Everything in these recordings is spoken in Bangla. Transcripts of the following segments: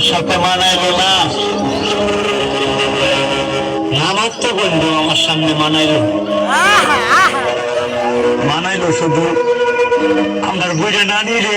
আমার সাথে মানাইলো না। আমার তো বন্ধু আমার সামনে মানাইলো, মানাইলো শুধু আমার বুঝে না নিলে।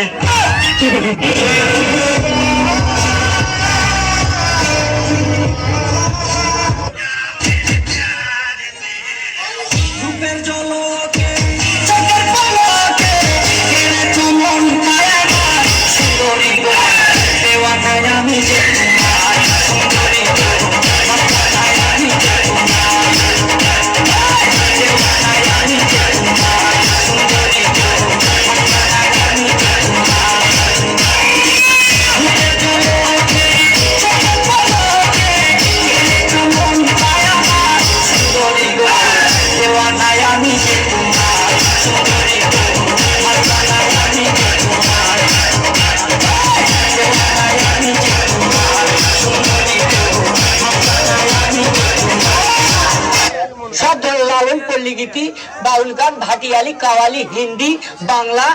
গীতি, বাউল গান, ভাটিয়ালি, কাওয়ালি, হিন্দি, বাংলা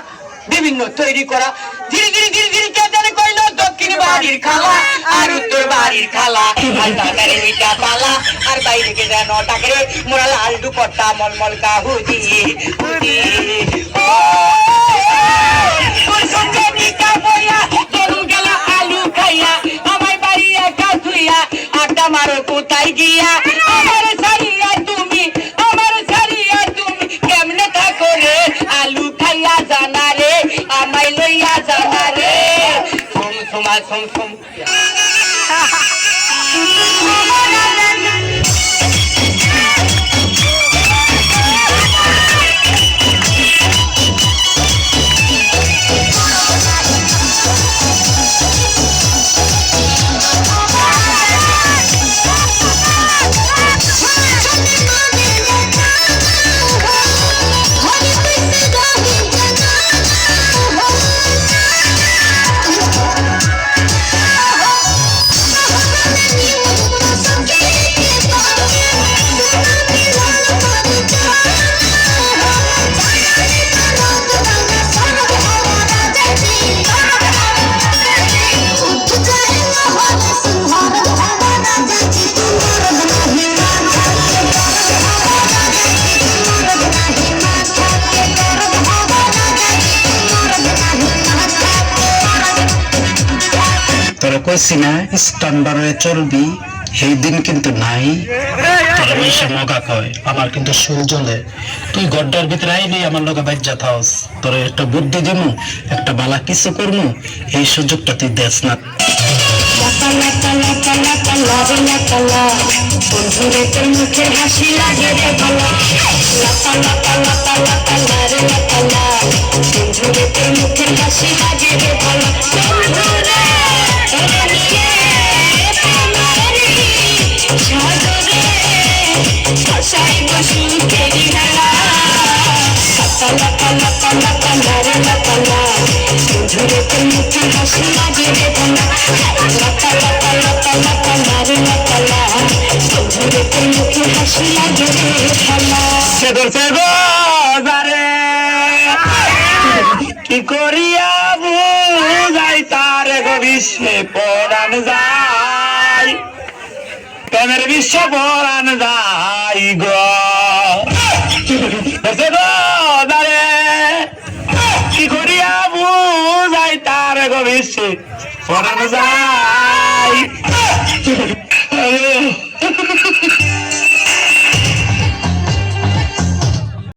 বিভিন্ন তৈরি করা। ধীরে ধীরে ধীরে ধীরে কে জানে কইলো দক্ষিণ বাড়ির খালা আর উত্তর বাড়ির খালা, আর টাকারে মিটা পালা আর বাইরে কে যেন ডাকে মোরা লাল দুপট্টা মলমল কাহুদি হুদি। ওর সঙ্গে মিটা বইয়া গরু গেলা আলু খাইয়া, আমায় বাড়ি একা ধুইয়া আড্ডা মারো কোথায় গিয়া। আমার সারিয়া তুমি, আমার সারিয়া তুমি কেমনে থাকো রে, আলু খাইয়া জানা রে, আমায় লইয়া জানা রে। সোম সোমা সোম সোম তোরা কইছি না স্ট্যান্ডার্ডে চলবি, এই দিন কিন্তু নাই। তোরা মিশে মগা কয়, আমার কিন্তু সুল জ্বলে। তুই গড্ডার ভিতরে আইলি আমার লগে বাজ্জা থাকস, তোর একটা বুদ্ধি দিমু, একটা বালা কিছু করমু, এই সুযোগটা তুই দেস না। বন্ধুরে তোর মুখের হাসি লাগে রে ভালো, বন্ধুরে তোর মুখের হাসি লাগে রে ভালো। কি করিয়া বুঝাই তার বিশ্বে পড়ান যায়, প্রেমের বিশ্বে পড়ান যায় গো। কি করিয়া বুঝাই তার বিশ্বে পড়ান যায়।